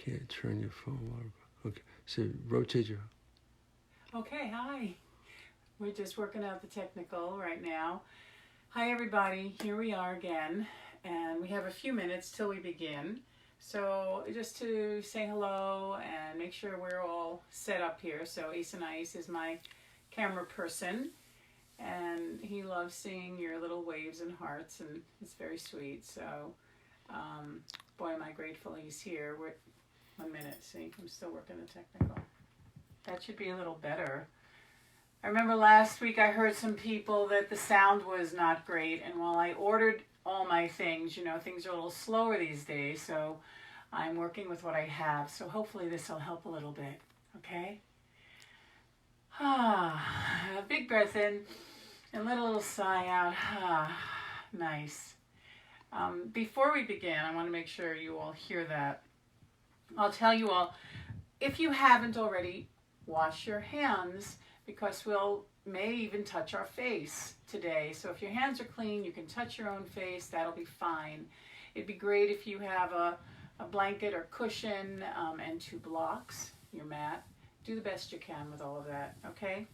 can't turn your phone over. Okay, so rotate your... Okay, hi. We're just working out the technical right now. Hi everybody, here we are again, and we have a few minutes till we begin. So just to say hello and make sure we're all set up here. So Ace and Ice is my camera person, and he loves seeing your little waves and hearts, and it's very sweet. So boy, am I grateful he's here. 1 minute, see, I'm still working the technical. That should be a little better. I remember last week I heard some people that the sound was not great, and while I ordered all my things, you know, things are a little slower these days, so I'm working with what I have. So hopefully this will help a little bit, okay? A big breath in and let a little sigh out. Nice. Before we begin, I want to make sure you all hear that. I'll tell you all, if you haven't already, wash your hands, because may even touch our face today. So if your hands are clean, you can touch your own face, that'll be fine. It'd be great if you have a blanket or cushion and 2 blocks, your mat. Do the best you can with all of that, okay?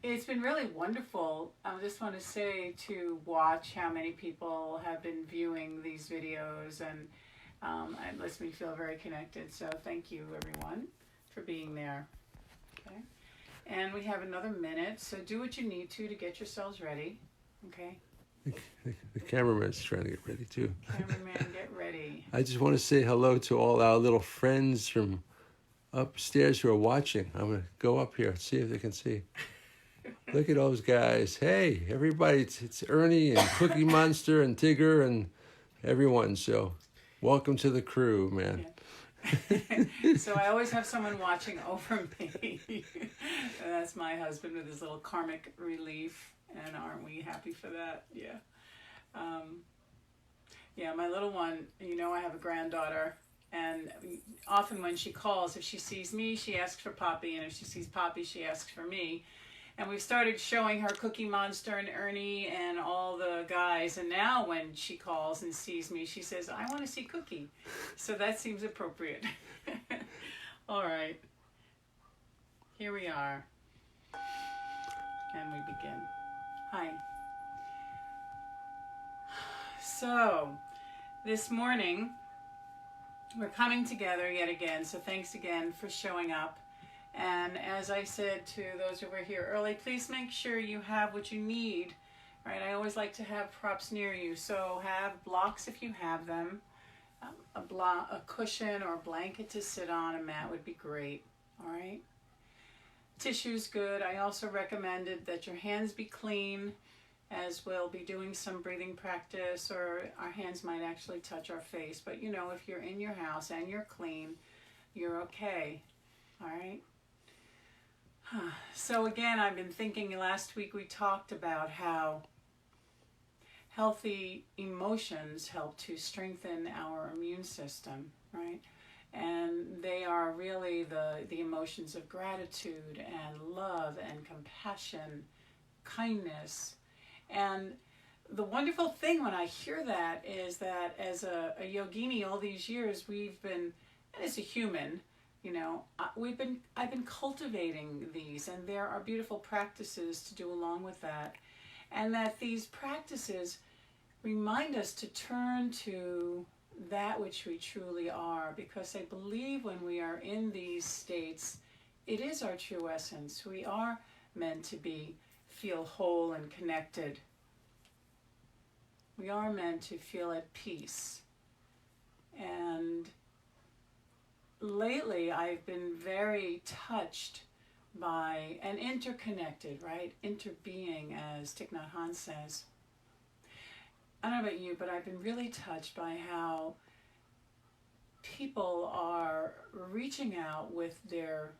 It's been really wonderful. I just want to say to watch how many people have been viewing these videos, and it lets me feel very connected. So thank you, everyone, for being there. Okay, and we have another minute, so do what you need to get yourselves ready. Okay. The cameraman's trying to get ready too. Cameraman, get ready. I just want to say hello to all our little friends from upstairs who are watching. I'm going to go up here and see if they can see. Look at those guys. Hey, everybody, it's Ernie and Cookie Monster and Tigger and everyone. So welcome to the crew, man. Yeah. So I always have someone watching over me. That's my husband with his little karmic relief. And aren't we happy for that? Yeah. Yeah, my little one, you know, I have a granddaughter. And often when she calls, if she sees me, she asks for Poppy. And if she sees Poppy, she asks for me. And we've started showing her Cookie Monster and Ernie and all the guys. And now when she calls and sees me, she says, I want to see Cookie. So that seems appropriate. All right. Here we are. And we begin. Hi. So this morning, we're coming together yet again. So thanks again for showing up. And as I said to those who were here early, please make sure you have what you need, right? I always like to have props near you. So have blocks if you have them, a cushion or a blanket to sit on, a mat would be great, all right? Tissue's good. I also recommended that your hands be clean, as we'll be doing some breathing practice, or our hands might actually touch our face. But you know, if you're in your house and you're clean, you're okay, all right? So again, I've been thinking, last week we talked about how healthy emotions help to strengthen our immune system, right? And they are really the emotions of gratitude and love and compassion, kindness. And the wonderful thing when I hear that is that as a yogini all these years, we've been, and as a human, you know, I've been cultivating these, and there are beautiful practices to do along with that. And that these practices remind us to turn to that which we truly are, because I believe when we are in these states, it is our true essence. We are meant to feel whole and connected. We are meant to feel at peace. And lately, I've been very touched by and interconnected, right? Interbeing, as Thich Nhat Hanh says. I don't know about you, but I've been really touched by how people are reaching out with their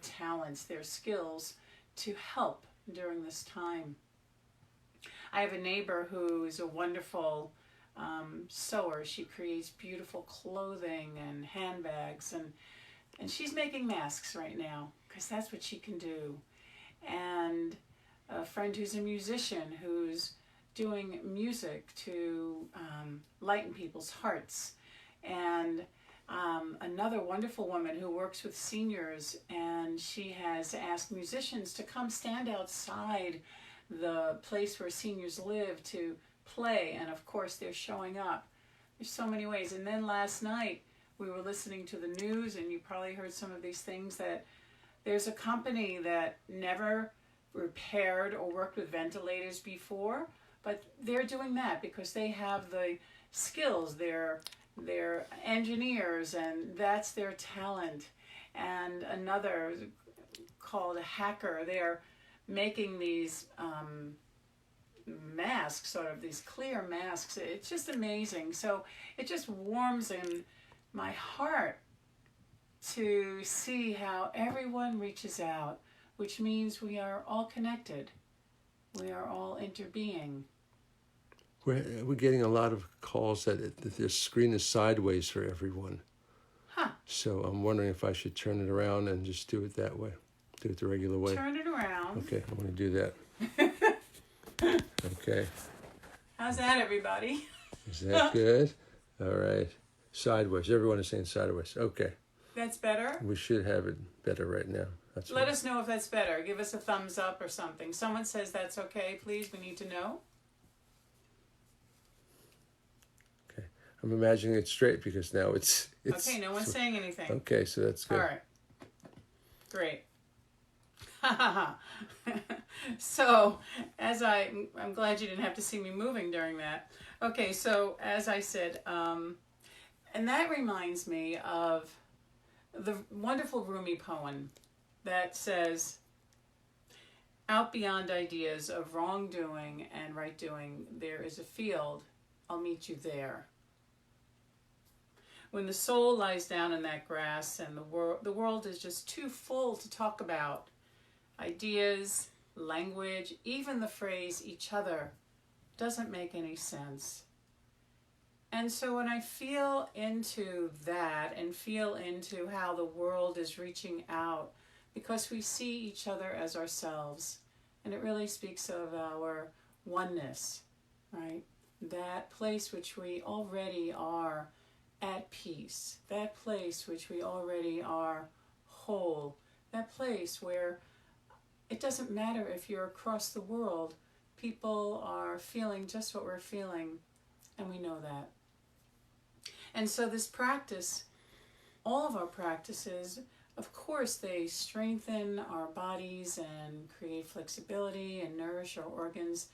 talents, their skills to help during this time. I have a neighbor who is a wonderful sewer. She creates beautiful clothing and handbags, and she's making masks right now because that's what she can do. And a friend who's a musician who's doing music to lighten people's hearts. and another wonderful woman who works with seniors, and she has asked musicians to come stand outside the place where seniors live to play, and of course they're showing up. There's so many ways. And then last night we were listening to the news, and you probably heard some of these things, that there's a company that never repaired or worked with ventilators before, but they're doing that because they have the skills. They're engineers, and that's their talent. And another called a hacker, they're making these masks, sort of these clear masks. It's just amazing. So it just warms in my heart to see how everyone reaches out, which means we are all connected. We are all interbeing. We're getting a lot of calls that their screen is sideways for everyone. Huh. So I'm wondering if I should turn it around and just do it that way. Do it the regular way. Turn it around. Okay, I'm going to do that. Okay. How's that, everybody? Is that good? All right. Sideways. Everyone is saying sideways. Okay. That's better? We should have it better right now. Let us know if that's better. Give us a thumbs up or something. Someone says that's okay, please. We need to know. Okay. I'm imagining it straight because now it's okay, no one's saying anything. Okay, so that's good. All right. Great. So, I'm glad you didn't have to see me moving during that. Okay, so as I said, and that reminds me of the wonderful Rumi poem that says, out beyond ideas of wrongdoing and right doing, there is a field, I'll meet you there. When the soul lies down in that grass and the world is just too full to talk about, ideas, language, even the phrase each other doesn't make any sense. And so when I feel into that and feel into how the world is reaching out, because we see each other as ourselves, and it really speaks of our oneness, right? That place which we already are at peace, that place which we already are whole, that place where it doesn't matter if you're across the world, people are feeling just what we're feeling, and we know that. And so this practice, all of our practices, of course, they strengthen our bodies and create flexibility and nourish our organs.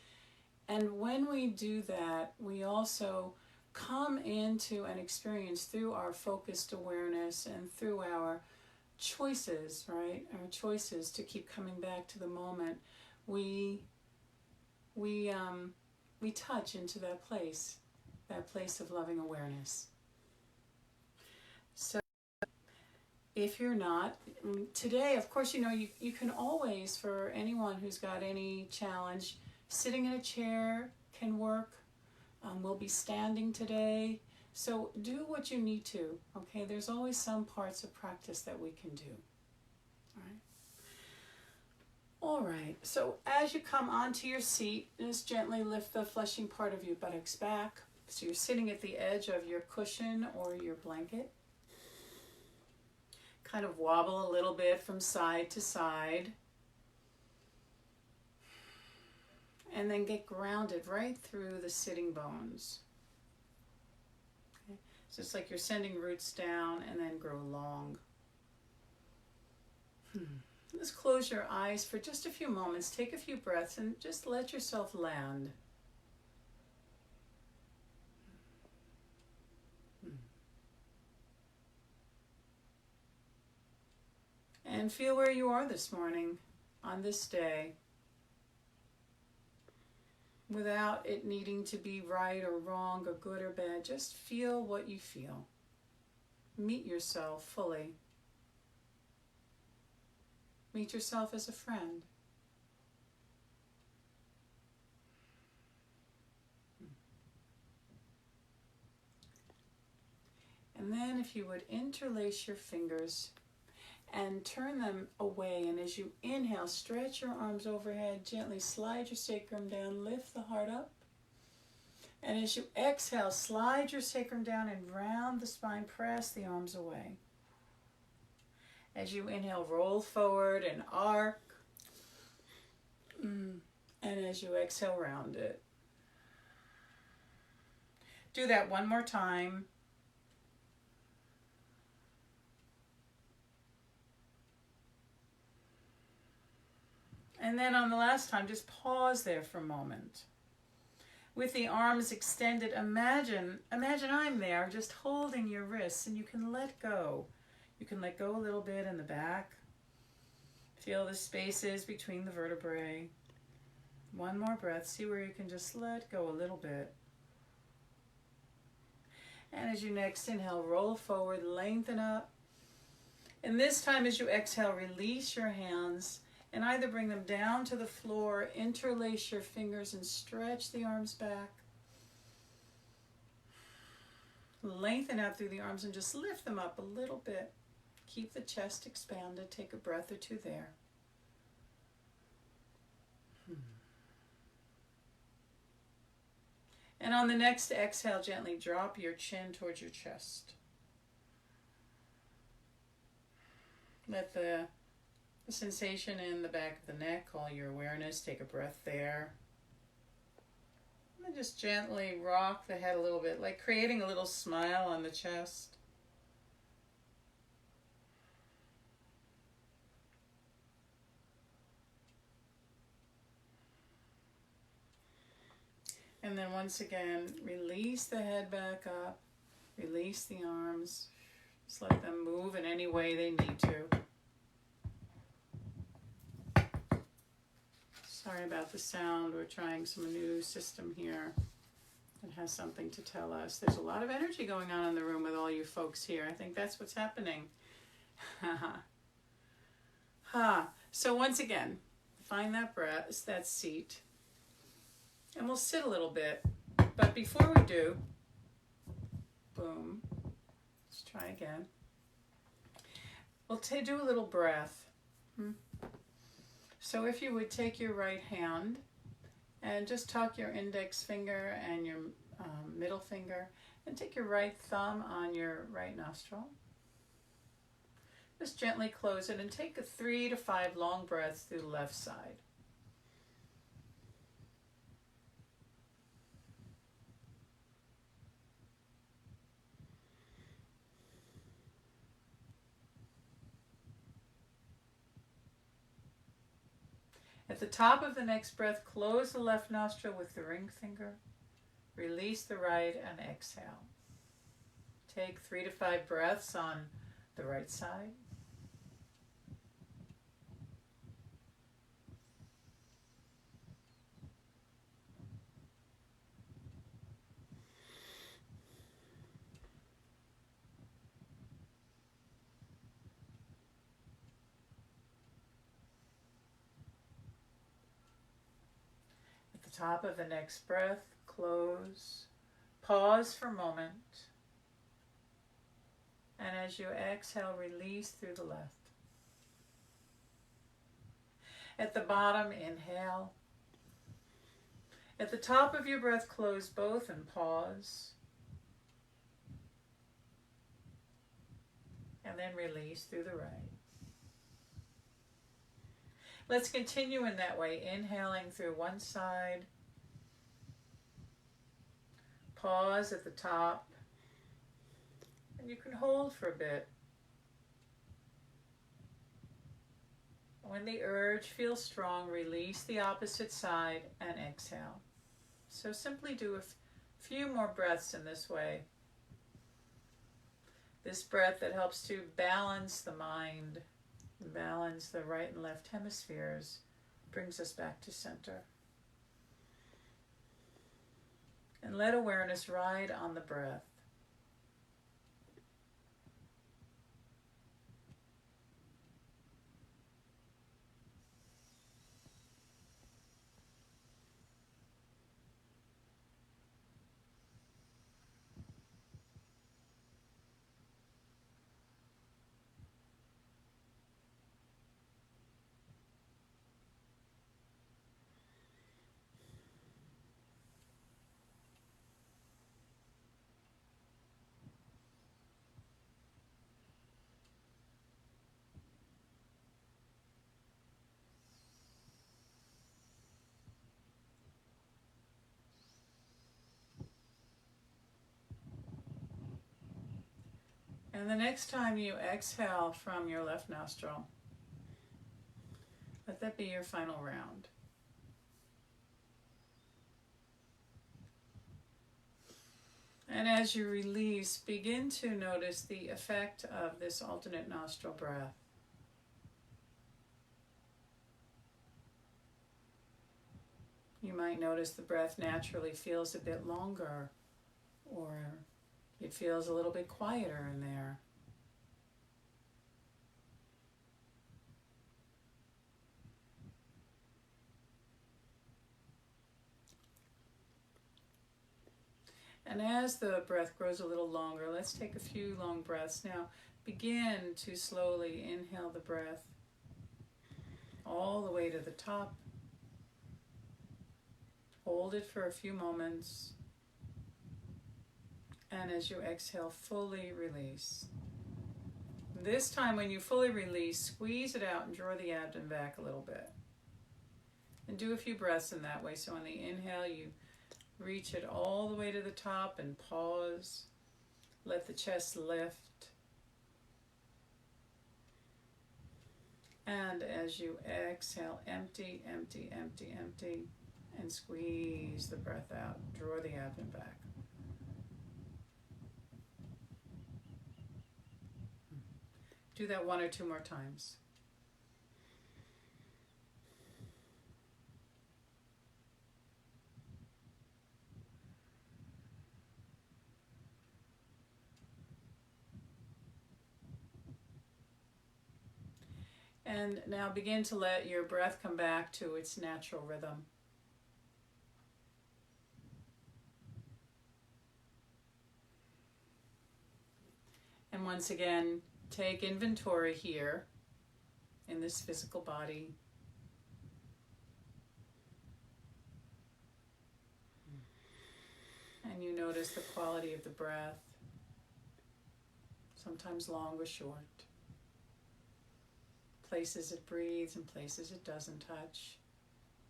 And when we do that, we also come into an experience through our focused awareness and through our choices, right? Our choices to keep coming back to the moment. We touch into that place of loving awareness. So if you're not, today, of course, you can always, for anyone who's got any challenge, sitting in a chair can work. We'll be standing today. So do what you need to, okay? There's always some parts of practice that we can do, all right? All right, so as you come onto your seat, just gently lift the fleshing part of your buttocks back. So you're sitting at the edge of your cushion or your blanket. Kind of wobble a little bit from side to side. And then get grounded right through the sitting bones. Okay? So it's like you're sending roots down and then grow long. Just close your eyes for just a few moments. Take a few breaths and just let yourself land. And feel where you are this morning, on this day, without it needing to be right or wrong or good or bad. Just feel what you feel. Meet yourself fully. Meet yourself as a friend. And then if you would interlace your fingers and turn them away, and as you inhale, stretch your arms overhead, gently slide your sacrum down, lift the heart up. And as you exhale, slide your sacrum down and round the spine, press the arms away. As you inhale, roll forward and arc. And as you exhale, round it. Do that one more time. And then on the last time, just pause there for a moment. With the arms extended, imagine I'm there, just holding your wrists, and you can let go. You can let go a little bit in the back. Feel the spaces between the vertebrae. One more breath. See where you can just let go a little bit. And as you next inhale, roll forward, lengthen up. And this time as you exhale, release your hands and either bring them down to the floor, interlace your fingers and stretch the arms back. Lengthen out through the arms and just lift them up a little bit. Keep the chest expanded. Take a breath or two there. And on the next exhale, gently drop your chin towards your chest. Let the sensation in the back of the neck call your awareness. Take a breath there. And then just gently rock the head a little bit, like creating a little smile on the chest. And then once again, release the head back up. Release the arms. Just let them move in any way they need to. Sorry about the sound. We're trying some new system here that has something to tell us. There's a lot of energy going on in the room with all you folks here. I think that's what's happening. So once again, find that breath, that seat. And we'll sit a little bit. But before we do, boom, let's try again. We'll do a little breath. So if you would take your right hand and just tuck your index finger and your middle finger and take your right thumb on your right nostril. Just gently close it and take 3 to 5 long breaths through the left side. At the top of the next breath, close the left nostril with the ring finger. Release the right and exhale. Take 3 to 5 breaths on the right side. Top of the next breath, close, pause for a moment, and as you exhale, release through the left. At the bottom, inhale. At the top of your breath, close both and pause, and then release through the right. Let's continue in that way, inhaling through one side, pause at the top, and you can hold for a bit. When the urge feels strong, release the opposite side and exhale. So simply do a few more breaths in this way. This breath that helps to balance the mind, balance the right and left hemispheres, brings us back to center. And let awareness ride on the breath. And the next time you exhale from your left nostril, let that be your final round. And as you release, begin to notice the effect of this alternate nostril breath. You might notice the breath naturally feels a bit longer, or it feels a little bit quieter in there. And as the breath grows a little longer, let's take a few long breaths. Now, begin to slowly inhale the breath all the way to the top. Hold it for a few moments. And as you exhale, fully release. This time, when you fully release, squeeze it out and draw the abdomen back a little bit. And do a few breaths in that way. So on the inhale, you reach it all the way to the top and pause. Let the chest lift. And as you exhale, empty, empty, empty, empty, and squeeze the breath out. Draw the abdomen back. Do that 1 or 2 more times. And now begin to let your breath come back to its natural rhythm. And once again, take inventory here in this physical body. And you notice the quality of the breath, sometimes long or short. Places it breathes and places it doesn't touch.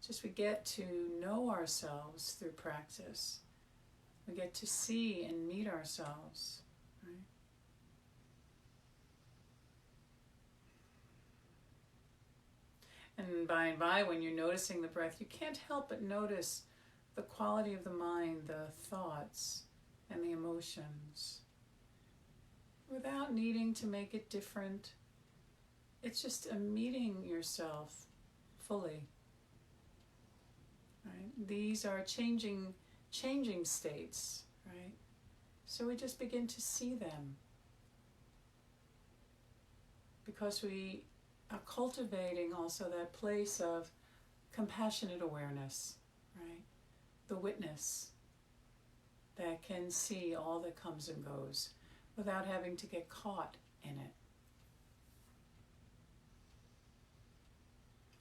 Just we get to know ourselves through practice. We get to see and meet ourselves, right? And by, when you're noticing the breath, you can't help but notice the quality of the mind, the thoughts, and the emotions, without needing to make it different. It's just a meeting yourself fully. Right? These are changing states, right? So we just begin to see them, because we are cultivating also that place of compassionate awareness, right? The witness that can see all that comes and goes without having to get caught in it.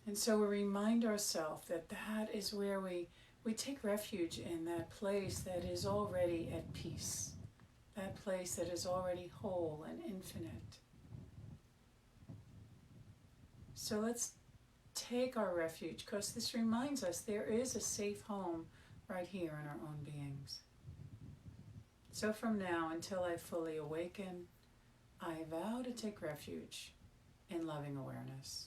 And so we remind ourselves that that is where we take refuge, in that place that is already at peace, that place that is already whole and infinite. So let's take our refuge, because this reminds us there is a safe home right here in our own beings. So from now until I fully awaken, I vow to take refuge in loving awareness.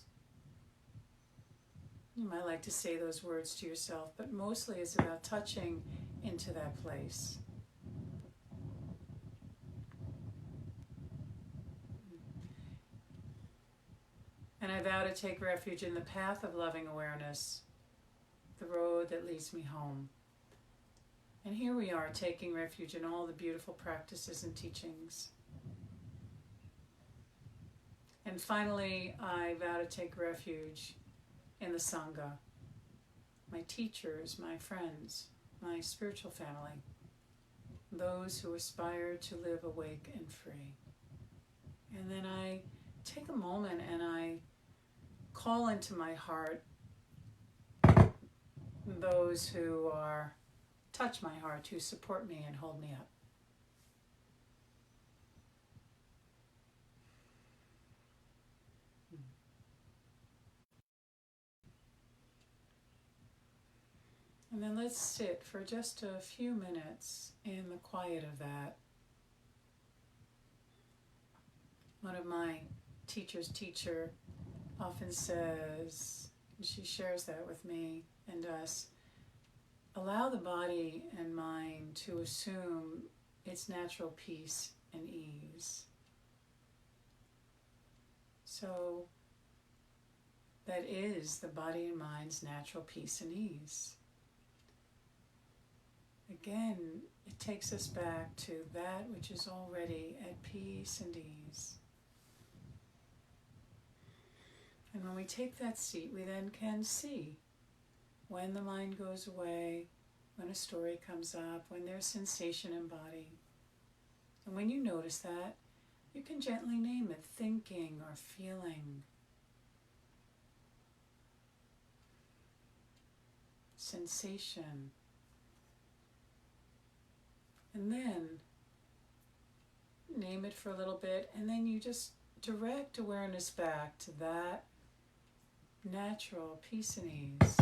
You might like to say those words to yourself, but mostly it's about touching into that place. And I vow to take refuge in the path of loving awareness, the road that leads me home. And here we are, taking refuge in all the beautiful practices and teachings. And finally, I vow to take refuge in the Sangha, my teachers, my friends, my spiritual family, those who aspire to live awake and free. And then I take a moment and I call into my heart those who touch my heart, who support me and hold me up. And then let's sit for just a few minutes in the quiet of that. One of my teacher's teacher often says, and she shares that with me and us, allow the body and mind to assume its natural peace and ease. So that is the body and mind's natural peace and ease. Again, it takes us back to that which is already at peace and ease. And when we take that seat, we then can see when the mind goes away, when a story comes up, when there's sensation in body. And when you notice that, you can gently name it, thinking or feeling, sensation. And then name it for a little bit, and then you just direct awareness back to that natural peace and ease.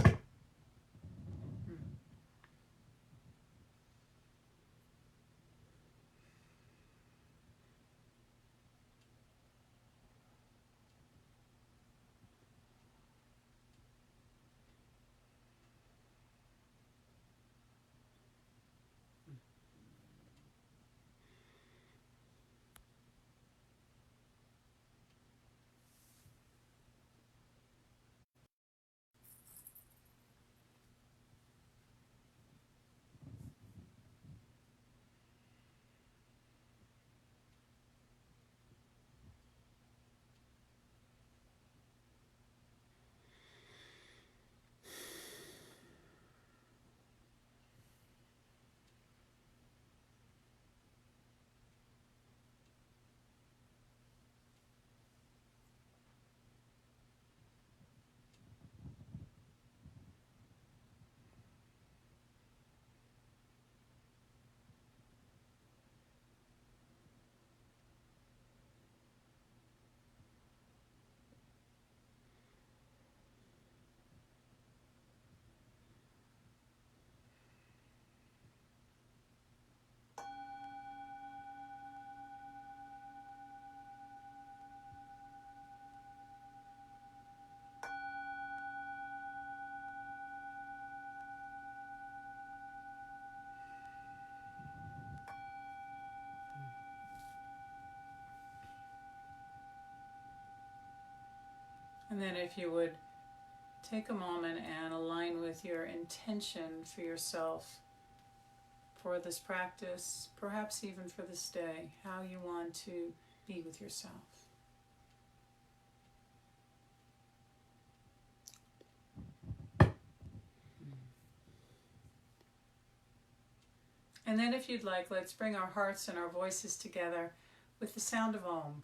And then if you would take a moment and align with your intention for yourself, for this practice, perhaps even for this day, how you want to be with yourself. And then if you'd like, let's bring our hearts and our voices together with the sound of Om,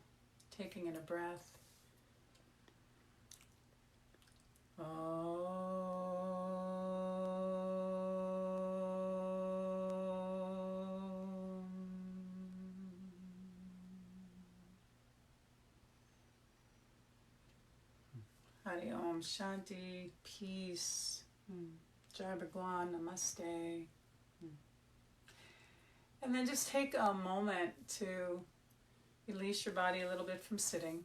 taking in a breath. Hari Om, Shanti, peace. Jai Bhagwan, Namaste. And then just take a moment to release your body a little bit from sitting.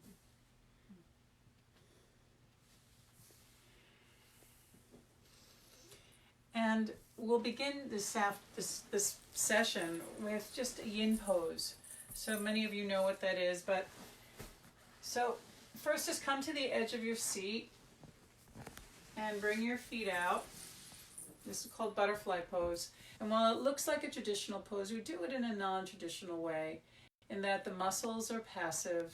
And we'll begin this session with just a yin pose. So many of you know what that is, but so first just come to the edge of your seat and bring your feet out. This is called butterfly pose. And while it looks like a traditional pose, we do it in a non-traditional way, in that the muscles are passive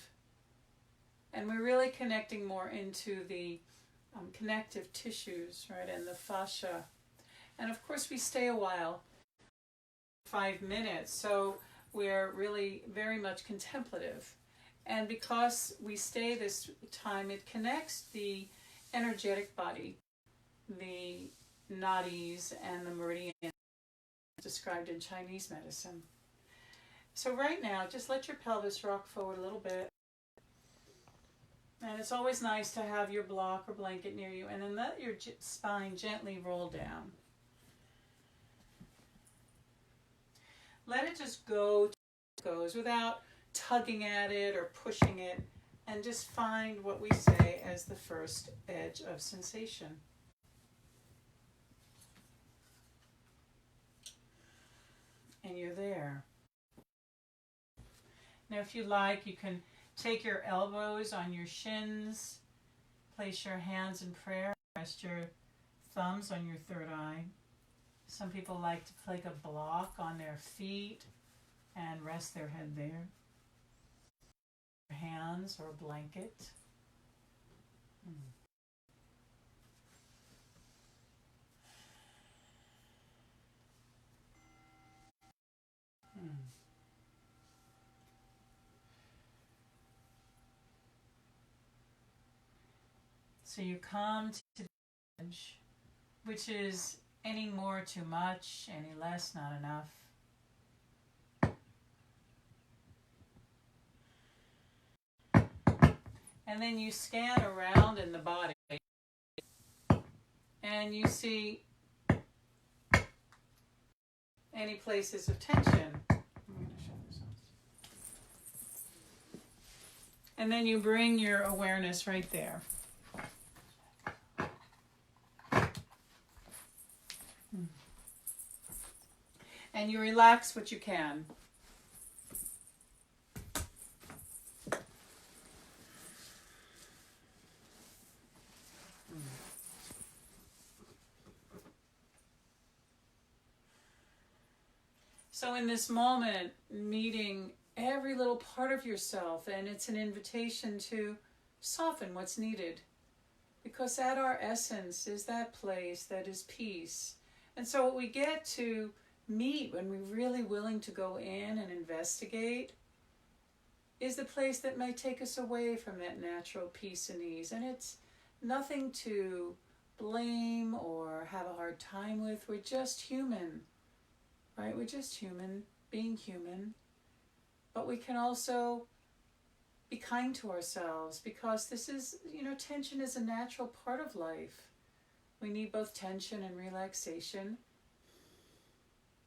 and we're really connecting more into the connective tissues, right, and the fascia. And of course we stay a while, 5 minutes, so we're really very much contemplative. And because we stay this time, it connects the energetic body, the nadis and the meridian described in Chinese medicine. So right now, just let your pelvis rock forward a little bit. And it's always nice to have your block or blanket near you, and then let your spine gently roll down. Let it just go, goes without tugging at it or pushing it, and just find what we say as the first edge of sensation. And you're there. Now, if you like, you can take your elbows on your shins, place your hands in prayer, rest your thumbs on your third eye. Some people like to place a block on their feet and rest their head there. Hands or a blanket. So you come to the edge, which is any more too much, any less not enough. And then you scan around in the body and you see any places of tension. I'm going to show this off. And then you bring your awareness right there. And you relax what you can. So in this moment, meeting every little part of yourself, and it's an invitation to soften what's needed. Because at our essence is that place that is peace. And so what we get to meet when we're really willing to go in and investigate is the place that may take us away from that natural peace and ease. And it's nothing to blame or have a hard time with. We're just human, right? We're just human, being human. But we can also be kind to ourselves, because this is, tension is a natural part of life. We need both tension and relaxation.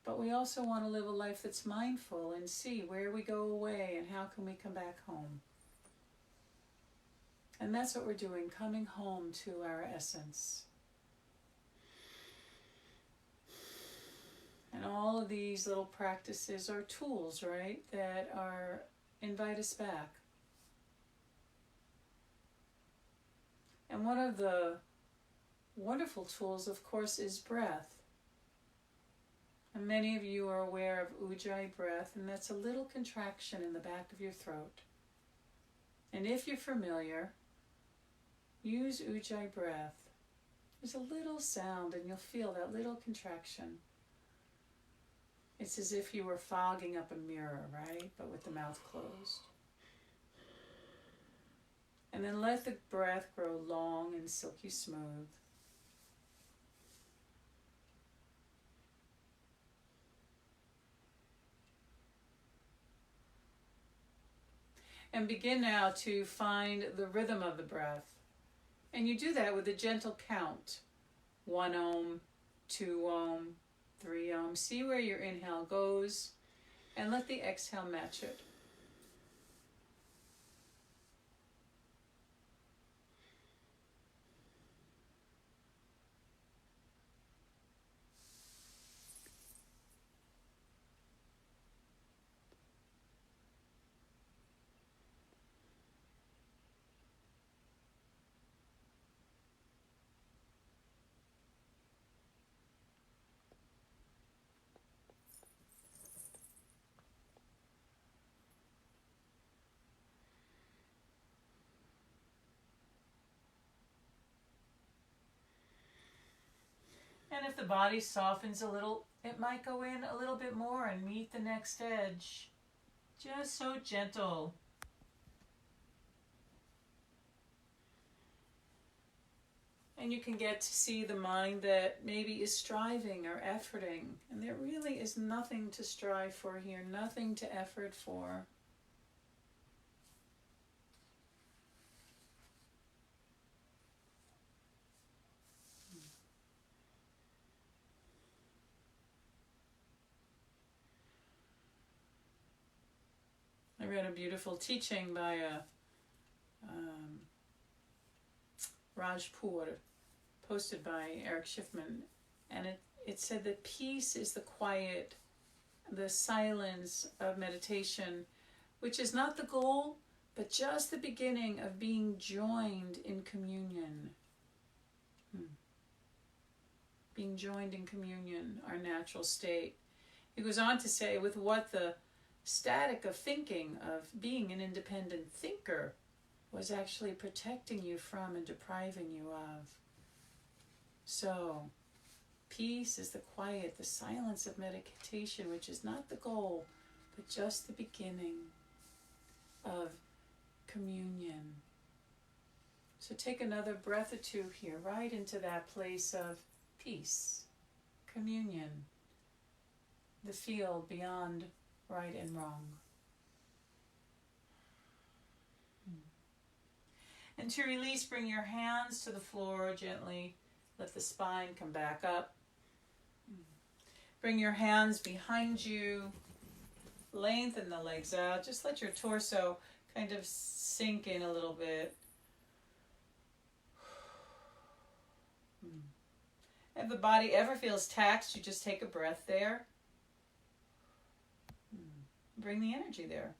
But we also want to live a life that's mindful and see where we go away and how can we come back home. And that's what we're doing, coming home to our essence. And all of these little practices are tools, right, that invite us back. And one of the wonderful tools, of course, is breath. And many of you are aware of Ujjayi breath, and that's a little contraction in the back of your throat. And if you're familiar, use Ujjayi breath. There's a little sound, and you'll feel that little contraction. It's as if you were fogging up a mirror, right? But with the mouth closed. And then let the breath grow long and silky smooth. And begin now to find the rhythm of the breath. And you do that with a gentle count. 1 ohm, 2 ohm, 3 ohm. See where your inhale goes, and let the exhale match it. And if the body softens a little, it might go in a little bit more and meet the next edge. Just so gentle. And you can get to see the mind that maybe is striving or efforting. And there really is nothing to strive for here, nothing to effort for. I read a beautiful teaching by Rajpur, posted by Eric Schiffman, and it said that peace is the quiet, the silence of meditation, which is not the goal, but just the beginning of being joined in communion. Being joined in communion, our natural state. He goes on to say, with what the static of thinking, of being an independent thinker, was actually protecting you from and depriving you of. So, peace is the quiet, the silence of meditation, which is not the goal, but just the beginning of communion. So take another breath or two here, right into that place of peace, communion, the field beyond right and wrong. And to release, bring your hands to the floor gently. Let the spine come back up. Bring your hands behind you. Lengthen the legs out. Just let your torso kind of sink in a little bit. If the body ever feels taxed, you just take a breath there. Bring the energy there.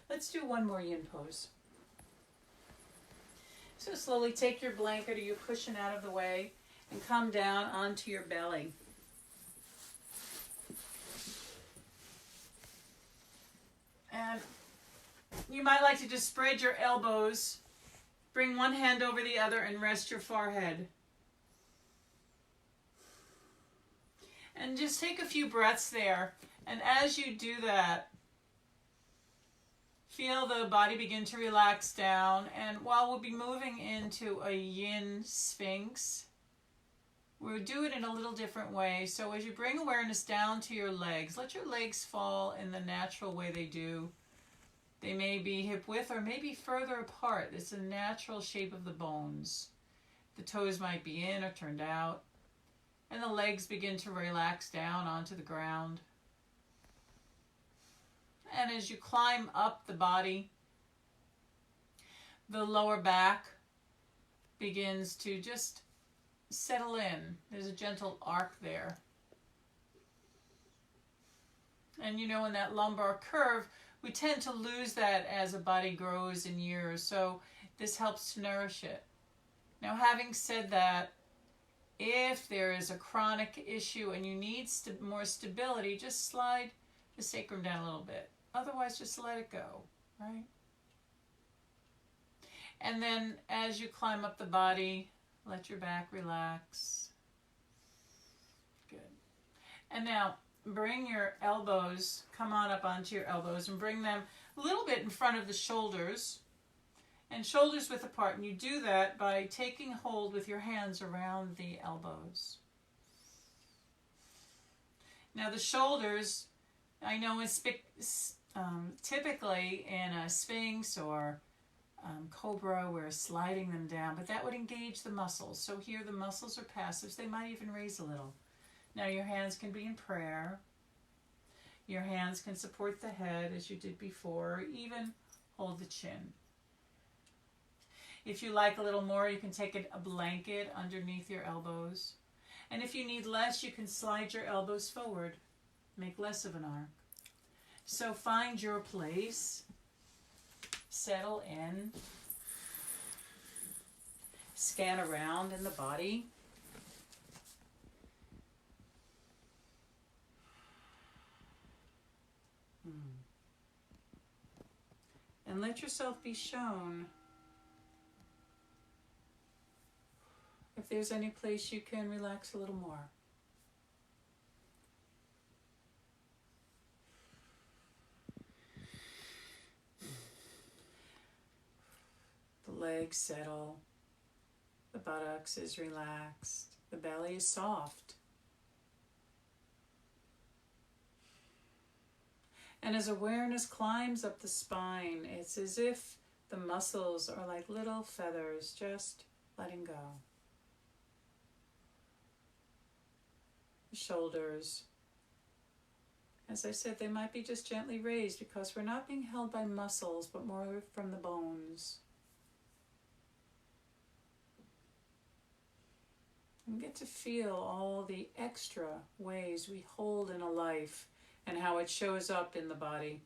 Let's do one more yin pose. So slowly take your blanket or your cushion out of the way and come down onto your belly. And you might like to just spread your elbows, bring one hand over the other and rest your forehead. And just take a few breaths there. And as you do that, feel the body begin to relax down. And while we'll be moving into a yin sphinx, we'll do it in a little different way. So as you bring awareness down to your legs, let your legs fall in the natural way they do. They may be hip width or maybe further apart. It's a natural shape of the bones. The toes might be in or turned out. And the legs begin to relax down onto the ground. And as you climb up the body, the lower back begins to just settle in. There's a gentle arc there. And you know, in that lumbar curve, we tend to lose that as a body grows in years. So this helps to nourish it. Now, having said that, if there is a chronic issue and you need more stability, just slide the sacrum down a little bit. Otherwise, just let it go, right? And then as you climb up the body, let your back relax. Good. And now bring your elbows, come on up onto your elbows and bring them a little bit in front of the shoulders. And shoulders width apart, and you do that by taking hold with your hands around the elbows. Now the shoulders, I know it's typically in a sphinx or cobra, we're sliding them down, but that would engage the muscles. So here the muscles are passive, so they might even raise a little. Now your hands can be in prayer. Your hands can support the head as you did before, or even hold the chin. If you like a little more, you can take a blanket underneath your elbows. And if you need less, you can slide your elbows forward, make less of an arc. So find your place, settle in, scan around in the body. And let yourself be shown if there's any place you can relax a little more. The legs settle, the buttocks is relaxed, the belly is soft. And as awareness climbs up the spine, it's as if the muscles are like little feathers, just letting go. The shoulders As I said, they might be just gently raised because we're not being held by muscles, but more from the bones. And get to feel all the extra ways we hold in a life and how it shows up in the body.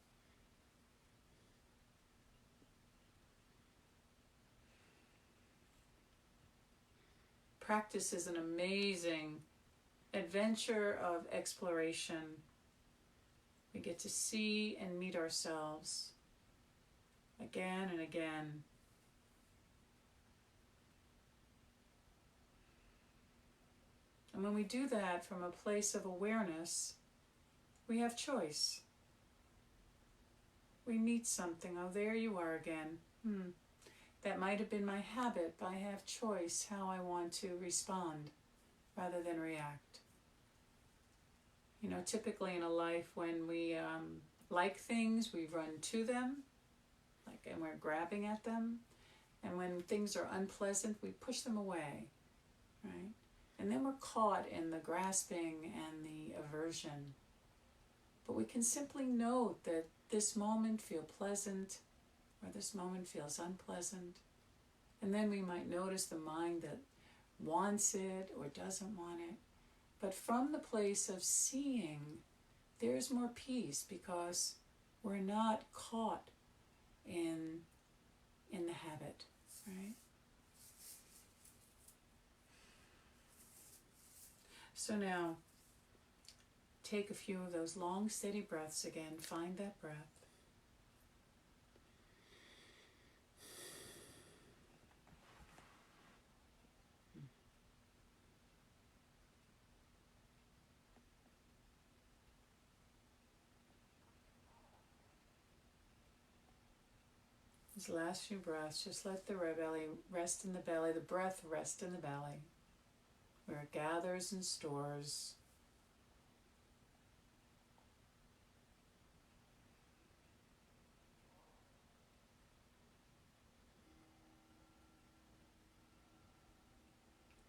Practice is an amazing adventure of exploration. We get to see and meet ourselves again and again. And when we do that from a place of awareness, we have choice. We meet something. Oh, there you are again. That might have been my habit, but I have choice how I want to respond rather than react. You know, typically in a life when we like things, we run to them, and we're grabbing at them. And when things are unpleasant, we push them away, right? And then we're caught in the grasping and the aversion. But we can simply note that this moment feels pleasant or this moment feels unpleasant. And then we might notice the mind that wants it or doesn't want it. But from the place of seeing, there's more peace because we're not caught in the habit, right? So now, take a few of those long, steady breaths again. Find that breath. These last few breaths, just let the belly rest in the belly, the breath rest in the belly, where it gathers and stores.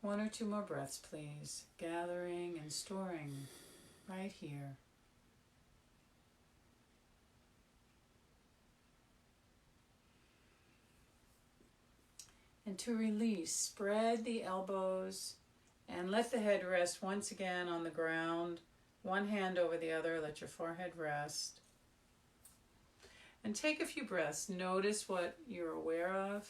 One or two more breaths, please. Gathering and storing right here. And to release, spread the elbows and let the head rest once again on the ground. One hand over the other, let your forehead rest. And take a few breaths. Notice what you're aware of.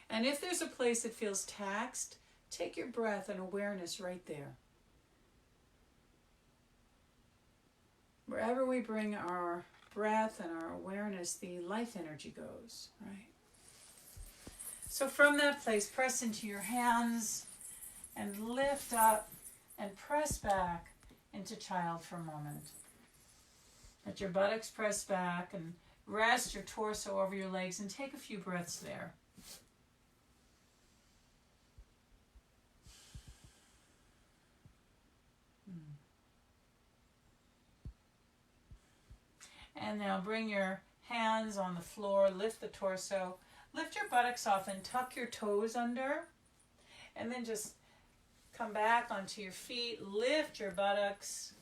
And if there's a place that feels taxed, take your breath and awareness right there. Wherever we bring our breath and our awareness, the life energy goes, right? So from that place, press into your hands and lift up and press back into child for a moment. Let your buttocks press back and rest your torso over your legs and take a few breaths there. And now bring your hands on the floor, lift the torso, lift your buttocks off and tuck your toes under. And then just come back onto your feet, lift your buttocks,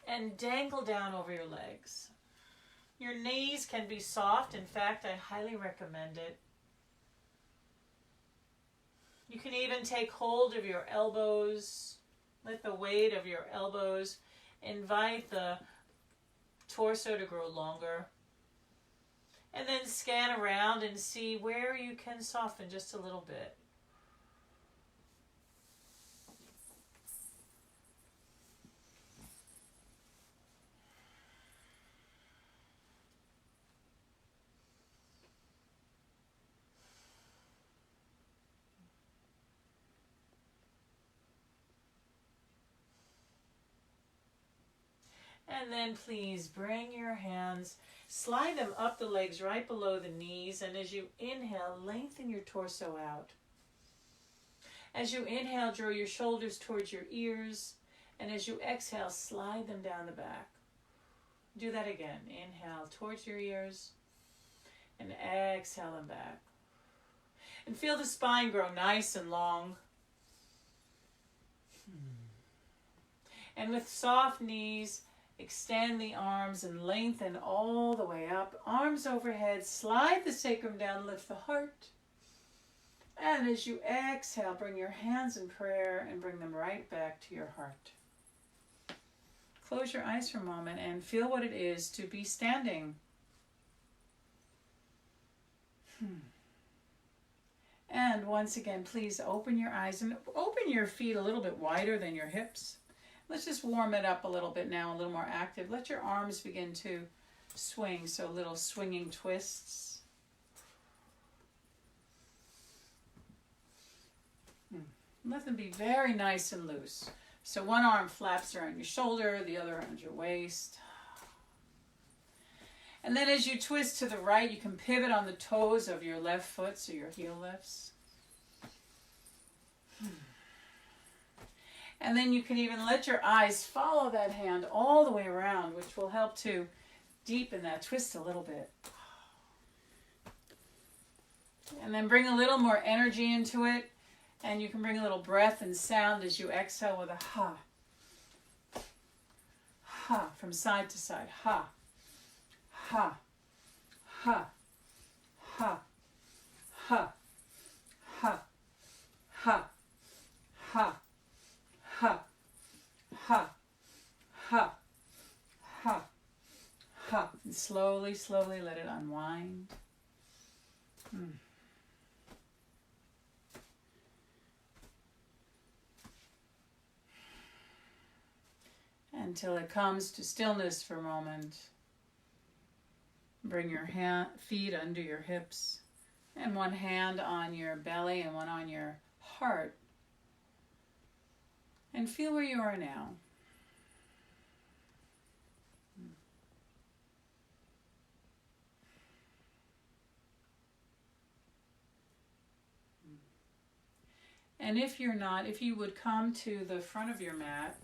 and dangle down over your legs. Your knees can be soft. In fact, I highly recommend it. You can even take hold of your elbows. Let the weight of your elbows invite the torso to grow longer. And then scan around and see where you can soften just a little bit. And then please bring your hands, slide them up the legs right below the knees. And as you inhale, lengthen your torso out. As you inhale, draw your shoulders towards your ears. And as you exhale, slide them down the back. Do that again. Inhale towards your ears. And exhale them back. And feel the spine grow nice and long. And with soft knees, extend the arms and lengthen all the way up. Arms overhead, slide the sacrum down, lift the heart. And as you exhale, bring your hands in prayer and bring them right back to your heart. Close your eyes for a moment and feel what it is to be standing. And once again, please open your eyes and open your feet a little bit wider than your hips. Let's just warm it up a little bit now, a little more active. Let your arms begin to swing, so little swinging twists. Let them be very nice and loose. So one arm flaps around your shoulder, the other around your waist. And then as you twist to the right, you can pivot on the toes of your left foot, so your heel lifts. And then you can even let your eyes follow that hand all the way around, which will help to deepen that twist a little bit. And then bring a little more energy into it. And you can bring a little breath and sound as you exhale with a ha. Ha, from side to side. Ha. Ha. Ha. Ha. Ha. Ha. Ha. Ha. Ha. Ha. Ha. Ha. Ha. And slowly, slowly let it unwind. Until it comes to stillness for a moment. Bring your feet under your hips and one hand on your belly and one on your heart. And feel where you are now. And if you're not, if you would come to the front of your mat.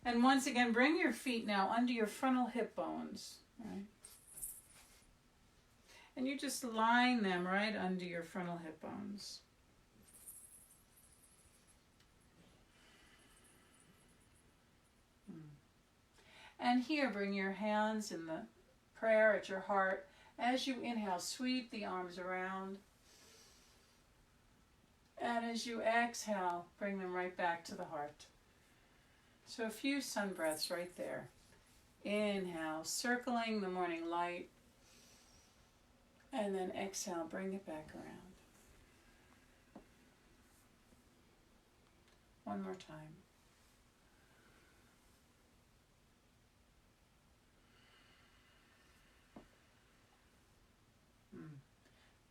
And once again, bring your feet now under your frontal hip bones. Right? And you just line them right under your frontal hip bones. And here, bring your hands in the prayer at your heart. As you inhale, sweep the arms around. And as you exhale, bring them right back to the heart. So a few sun breaths right there. Inhale, circling the morning light. And then exhale, bring it back around. One more time.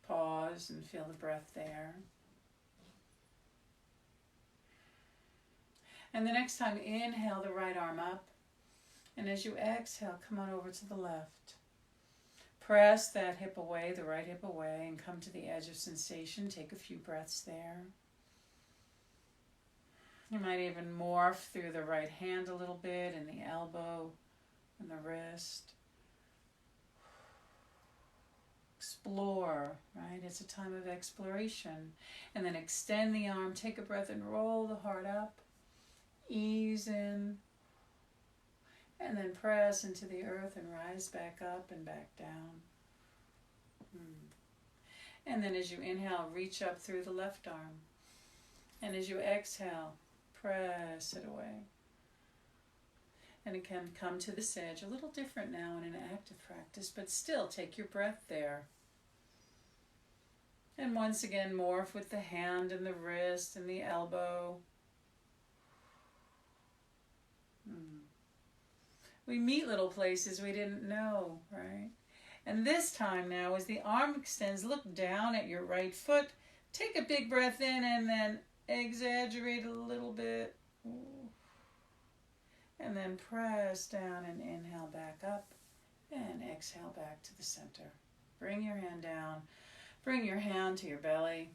Pause and feel the breath there. And the next time, inhale the right arm up. And as you exhale, come on over to the left. Press that hip away, the right hip away, and come to the edge of sensation. Take a few breaths there. You might even morph through the right hand a little bit, and the elbow, and the wrist. Explore, right? It's a time of exploration. And then extend the arm, take a breath, and roll the heart up. Ease in. And then press into the earth and rise back up and back down. And then as you inhale, reach up through the left arm. And as you exhale, press it away. And it can come to this edge, a little different now in an active practice, but still take your breath there. And once again, morph with the hand and the wrist and the elbow. We meet little places we didn't know, right? And this time now, as the arm extends, look down at your right foot. Take a big breath in and then exaggerate a little bit. And then press down and inhale back up and exhale back to the center. Bring your hand down. Bring your hand to your belly.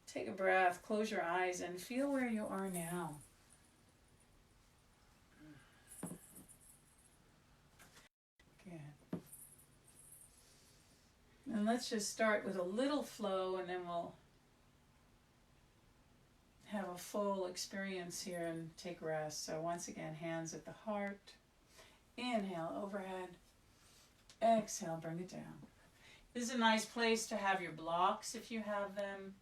Take a breath, close your eyes, and feel where you are now. Good. And let's just start with a little flow, and then we'll have a full experience here and take rest. So once again, hands at the heart. Inhale, overhead. Exhale, bring it down. This is a nice place to have your blocks if you have them.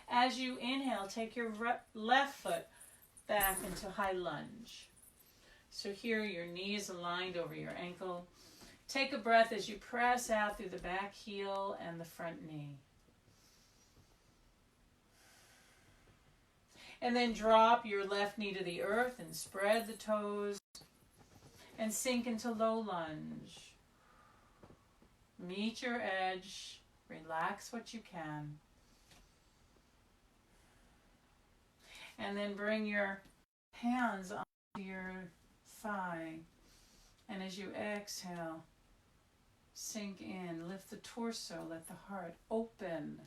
As you inhale, take your left foot back into high lunge. So here your knee is aligned over your ankle. Take a breath as you press out through the back heel and the front knee. And then drop your left knee to the earth and spread the toes and sink into low lunge. Meet your edge. Relax what you can. And then bring your hands onto your thigh. And as you exhale, sink in. Lift the torso. Let the heart open.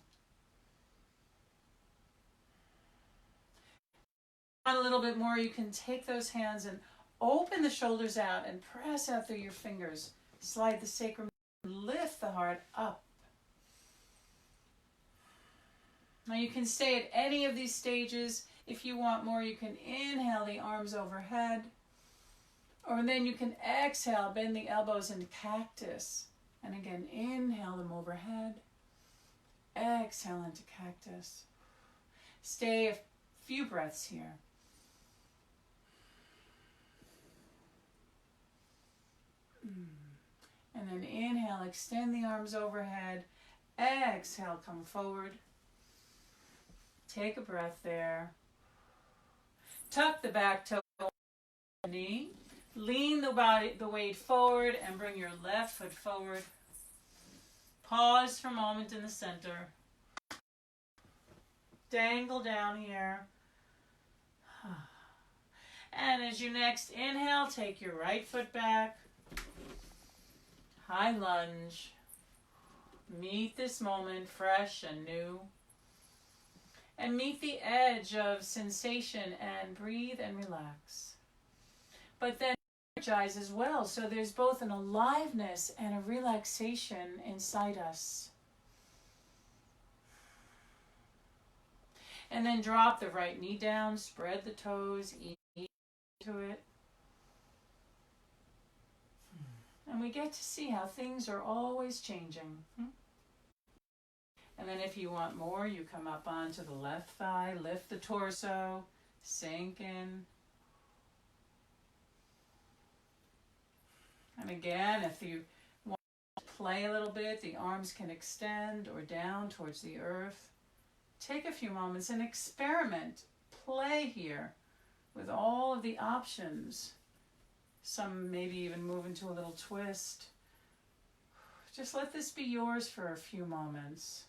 On a little bit more, you can take those hands and open the shoulders out and press out through your fingers. Slide the sacrum. Lift the heart up. Now you can stay at any of these stages. If you want more, you can inhale the arms overhead. Or then you can exhale, bend the elbows into cactus. And again, inhale them overhead. Exhale into cactus. Stay a few breaths here. And then inhale, extend the arms overhead. Exhale, come forward. Take a breath there. Tuck the back toe knee. Lean the weight forward and bring your left foot forward. Pause for a moment in the center. Dangle down here. And as you next inhale, take your right foot back. High lunge. Meet this moment fresh and new. And meet the edge of sensation and breathe and relax. But then energize as well. So there's both an aliveness and a relaxation inside us. And then drop the right knee down, spread the toes, ease into it. And we get to see how things are always changing. And then if you want more, you come up onto the left thigh, lift the torso, sink in. And again, if you want to play a little bit, the arms can extend or down towards the earth. Take a few moments and experiment. Play here with all of the options. Some maybe even move into a little twist. Just let this be yours for a few moments.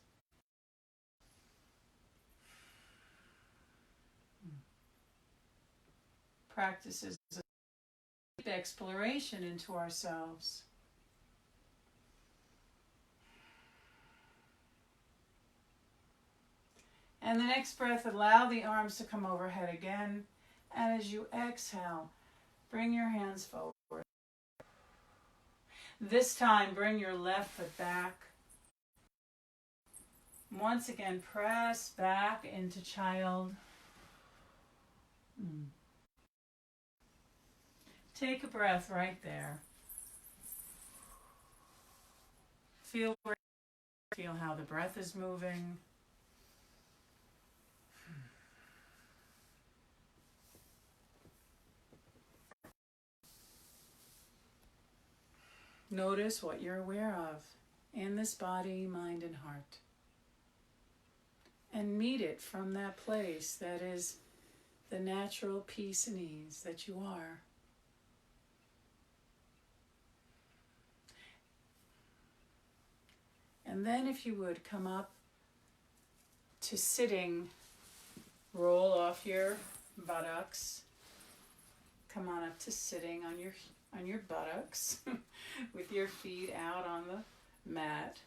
Practices a deep exploration into ourselves. And the next breath, allow the arms to come overhead again. And as you exhale, bring your hands forward. This time, bring your left foot back. Once again, press back into child. Take a breath right there. Feel how the breath is moving. Notice what you're aware of in this body, mind, and heart. And meet it from that place that is the natural peace and ease that you are. And then if you would, come up to sitting. Roll off your buttocks. Come on up to sitting on your buttocks with your feet out on the mat.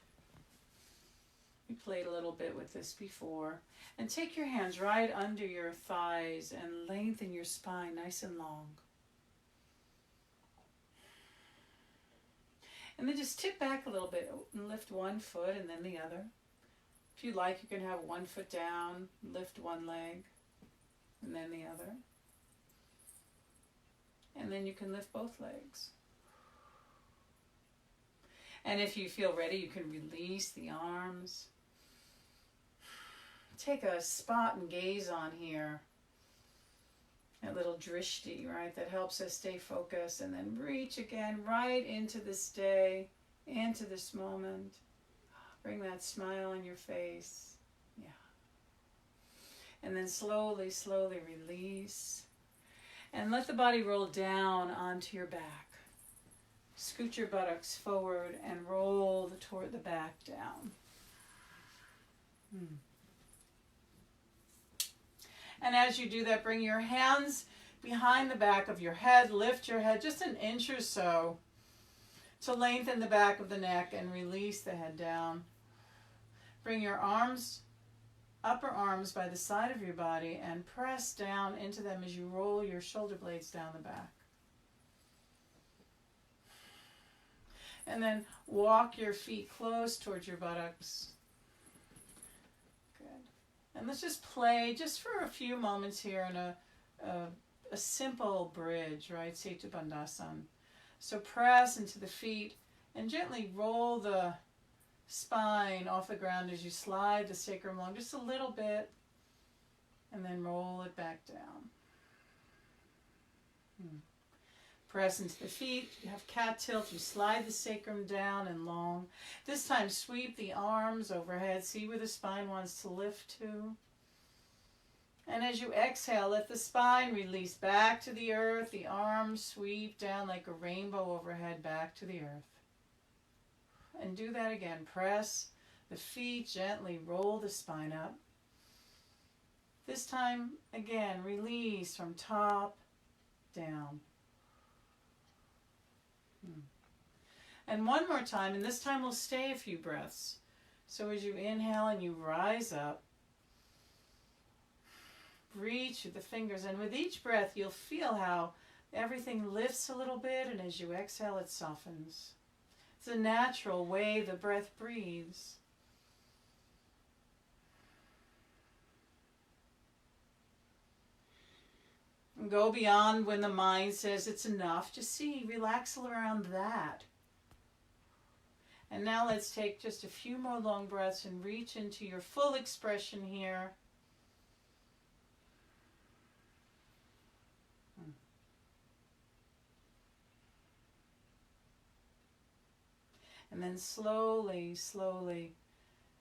We played a little bit with this before. And take your hands right under your thighs and lengthen your spine nice and long. And then just tip back a little bit and lift one foot and then the other. If you like, you can have one foot down, lift one leg, and then the other. And then you can lift both legs. And if you feel ready, you can release the arms. Take a spot and gaze on here. A little drishti, right? That helps us stay focused. And then reach again right into this day, into this moment. Bring that smile on your face. Yeah. And then slowly, slowly release. And let the body roll down onto your back. Scoot your buttocks forward and roll toward the back down. And as you do that, bring your hands behind the back of your head. Lift your head just an inch or so to lengthen the back of the neck and release the head down. Bring your arms, upper arms by the side of your body and press down into them as you roll your shoulder blades down the back. And then walk your feet close towards your buttocks. Good. And let's just play just for a few moments here in a simple bridge, right? Setu Bandhasan. So press into the feet and gently roll the spine off the ground as you slide the sacrum along just a little bit and then roll it back down. Press into the feet. You have cat tilt. You slide the sacrum down and long. This time sweep the arms overhead. See where the spine wants to lift to. And as you exhale, let the spine release back to the earth. The arms sweep down like a rainbow overhead back to the earth. And do that again. Press the feet, gently roll the spine up. This time, again, release from top down. And one more time, and this time we'll stay a few breaths. So as you inhale and you rise up, reach with the fingers, and with each breath you'll feel how everything lifts a little bit, and as you exhale it softens. It's a natural way the breath breathes. And go beyond when the mind says it's enough. Just see, relax around that. And now let's take just a few more long breaths and reach into your full expression here. And then slowly, slowly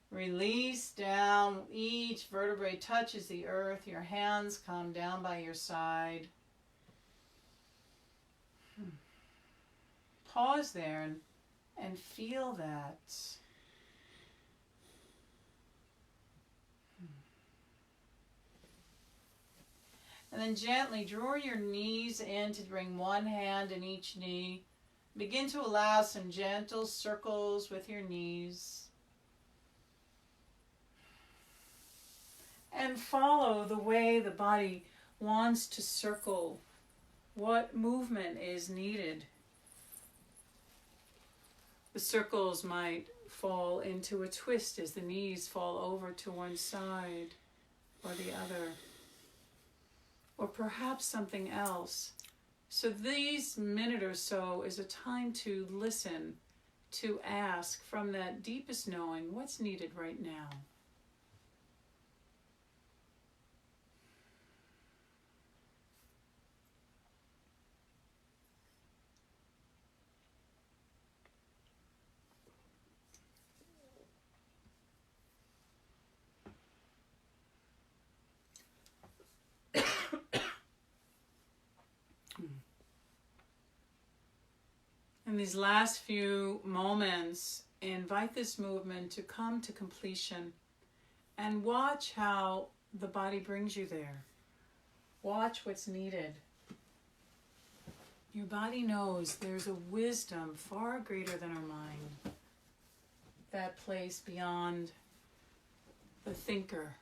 release down. Each vertebrae touches the earth. Your hands come down by your side. Pause there and feel that. And then gently draw your knees in to bring one hand in each knee. Begin to allow some gentle circles with your knees. And follow the way the body wants to circle. What movement is needed? The circles might fall into a twist as the knees fall over to one side or the other. Or perhaps something else. So these minute or so is a time to listen, to ask from that deepest knowing what's needed right now. In these last few moments, invite this movement to come to completion and watch how the body brings you there. Watch what's needed. Your body knows there's a wisdom far greater than our mind, that place beyond the thinker.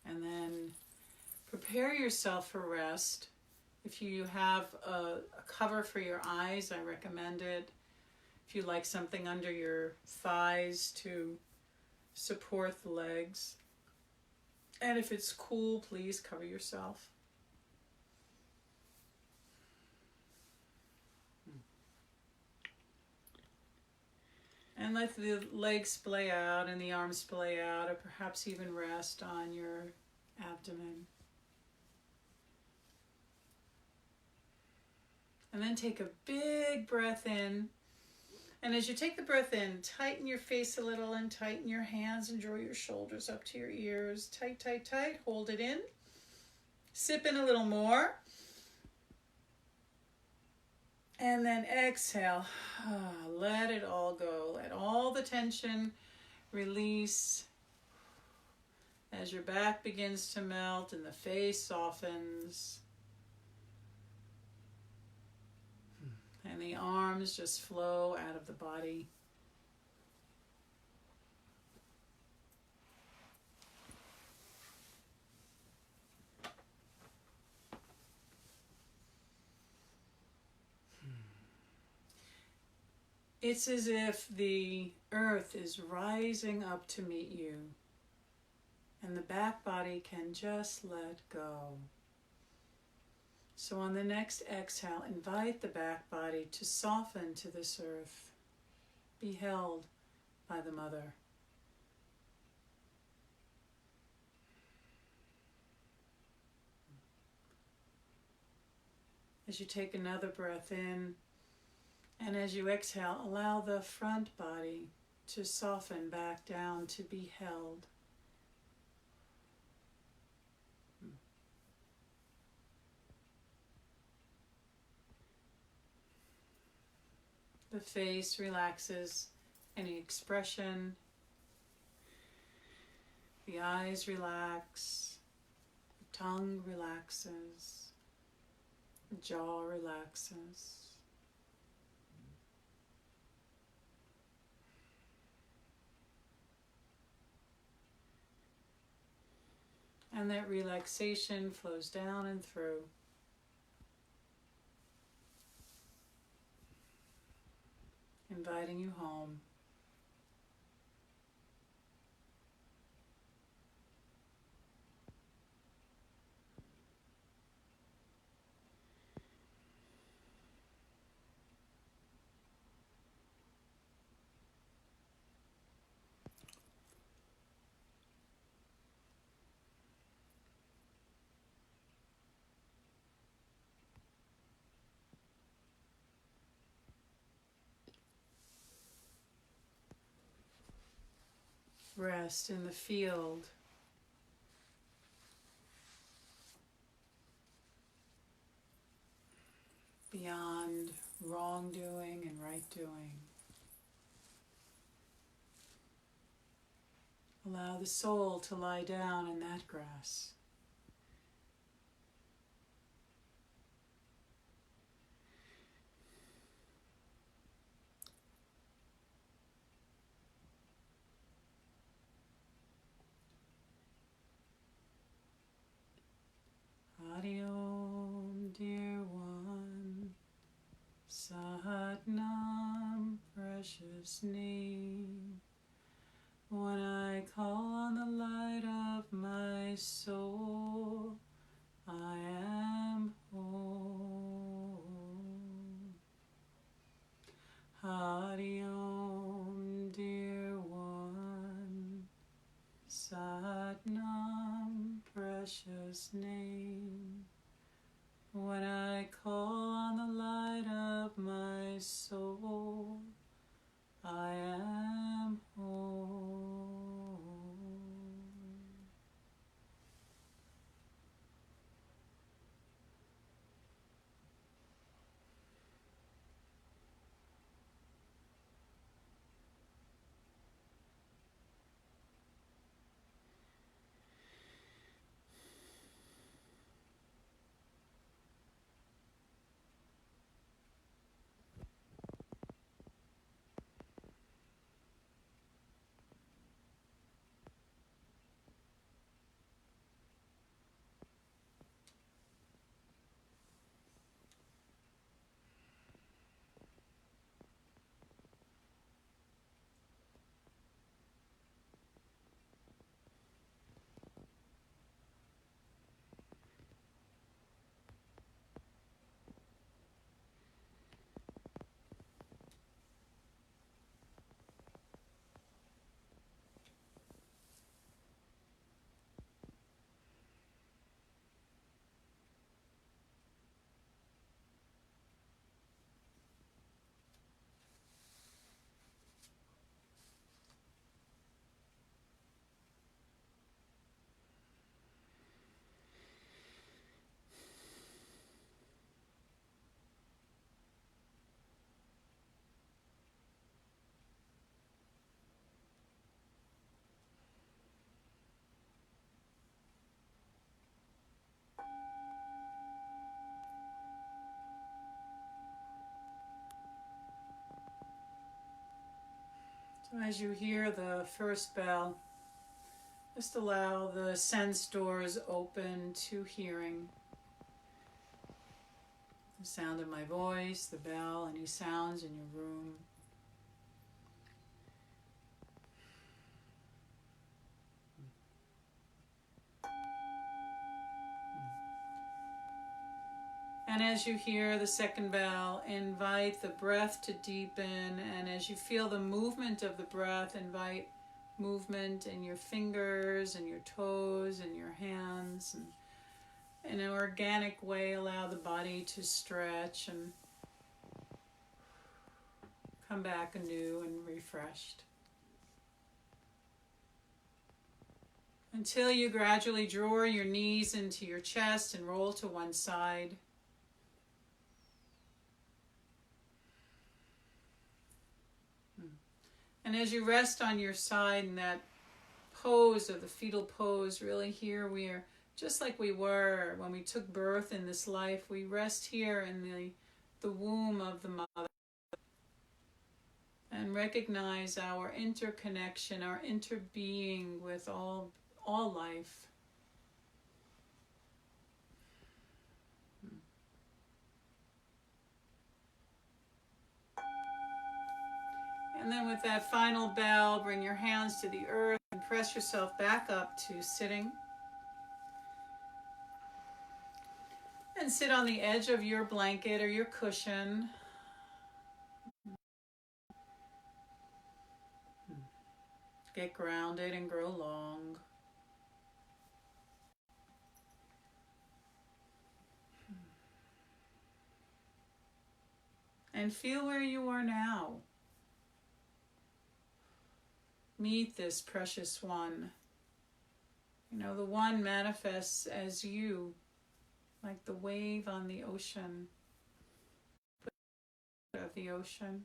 And then prepare yourself for rest. If you have a cover for your eyes, I recommend it. If you like something under your thighs to support the legs. And if it's cool, please cover yourself. And let the legs splay out and the arms splay out, or perhaps even rest on your abdomen. And then take a big breath in. And as you take the breath in, tighten your face a little and tighten your hands and draw your shoulders up to your ears. Tight, tight, tight. Hold it in. Sip in a little more. And then exhale. Let it all go. Let all the tension release as your back begins to melt and the face softens. And the arms just flow out of the body. It's as if the earth is rising up to meet you, and the back body can just let go. So on the next exhale, invite the back body to soften to this earth, be held by the mother. As you take another breath in, and as you exhale, allow the front body to soften back down to be held. The face relaxes, any expression. The eyes relax, the tongue relaxes, the jaw relaxes. And that relaxation flows down and through. Inviting you home. Rest in the field. Beyond wrongdoing and right doing. Allow the soul to lie down in that grass. Hari Om, dear one, Sat Nam, precious name. When I call on the light of my soul, I am home. Hari Om, dear one, Sat Nam, precious name. When I call on the light of my soul, I am home. So as you hear the first bell, just allow the sense doors open to hearing. The sound of my voice, the bell, any sounds in your room. And as you hear the second bell, invite the breath to deepen. And as you feel the movement of the breath, invite movement in your fingers and your toes and your hands. And in an organic way, allow the body to stretch and come back anew and refreshed. Until you gradually draw your knees into your chest and roll to one side. And as you rest on your side in that pose, or the fetal pose, really here we are just like we were when we took birth in this life. We rest here in the womb of the mother and recognize our interconnection, our interbeing with all life. And then with that final bell, bring your hands to the earth and press yourself back up to sitting. And sit on the edge of your blanket or your cushion. Get grounded and grow long. And feel where you are now. Meet this precious one. You know, the one manifests as you, like the wave on the ocean, of the ocean.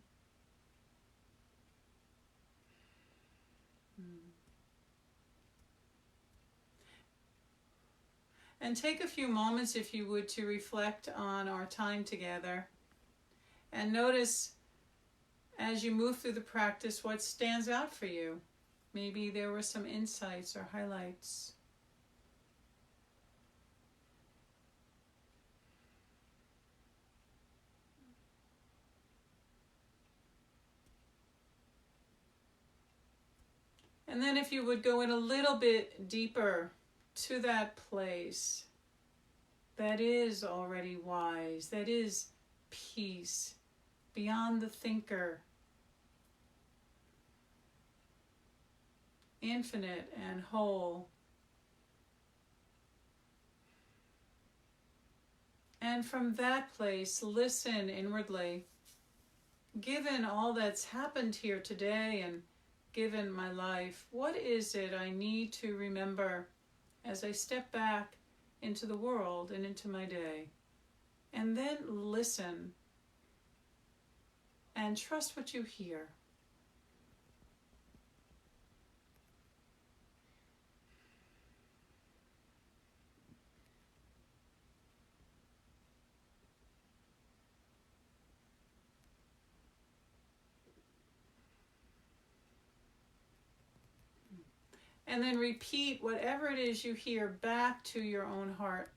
And take a few moments, if you would, to reflect on our time together. And notice, as you move through the practice, what stands out for you. Maybe there were some insights or highlights. And then if you would go in a little bit deeper to that place that is already wise, that is peace, beyond the thinker, infinite and whole. And from that place, listen inwardly. Given all that's happened here today and given my life, what is it I need to remember as I step back into the world and into my day? And then listen and trust what you hear. And then repeat whatever it is you hear back to your own heart.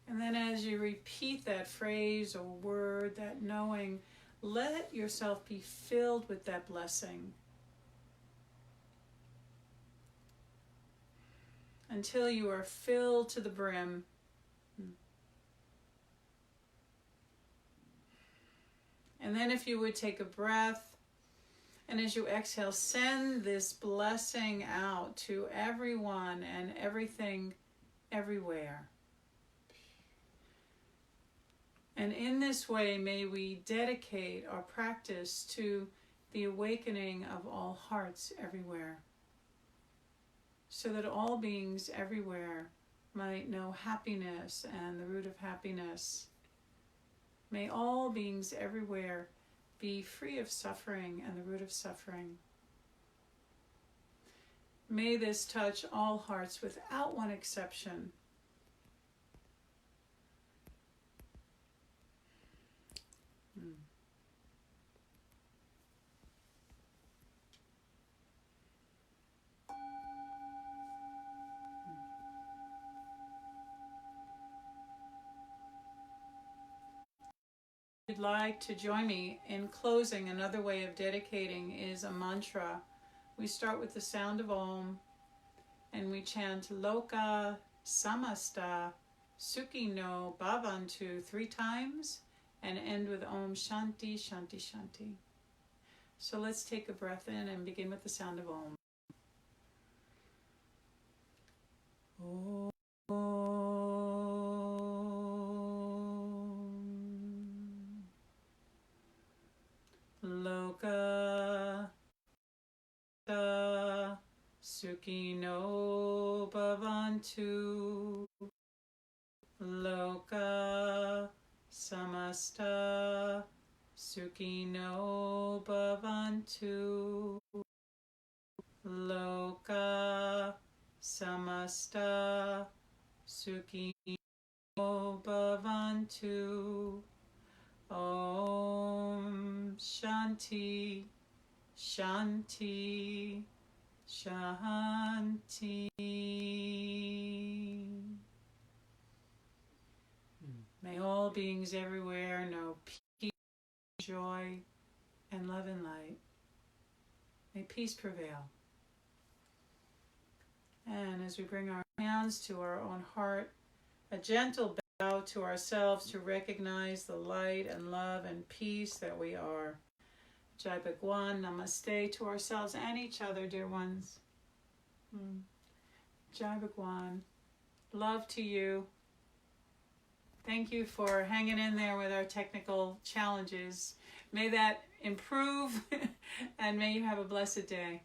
And then as you repeat that phrase or word, that knowing, let yourself be filled with that blessing until you are filled to the brim. And then if you would take a breath, and as you exhale, send this blessing out to everyone and everything, everywhere. And in this way, may we dedicate our practice to the awakening of all hearts everywhere, so that all beings everywhere might know happiness and the root of happiness. May all beings everywhere be free of suffering and the root of suffering. May this touch all hearts without one exception. If you'd like to join me in closing, another way of dedicating is a mantra. We start with the sound of Om and we chant Loka Samasta Sukhino Bhavantu 3 times and end with Om Shanti Shanti Shanti. So let's take a breath in and begin with the sound of Om. Om. Loka Sukhino Bhavantu. Loka Samasta Sukhino Bhavantu. Loka Samasta Sukhino Bhavantu. Om Shanti Shanti Shanti. May all beings everywhere know peace, joy, and love and light. May peace prevail. And as we bring our hands to our own heart, a gentle bow to ourselves to recognize the light and love and peace that we are. Jai Bhagwan, Namaste to ourselves and each other, dear ones. Jai Bhagwan, love to you. Thank you for hanging in there with our technical challenges. May that improve and may you have a blessed day.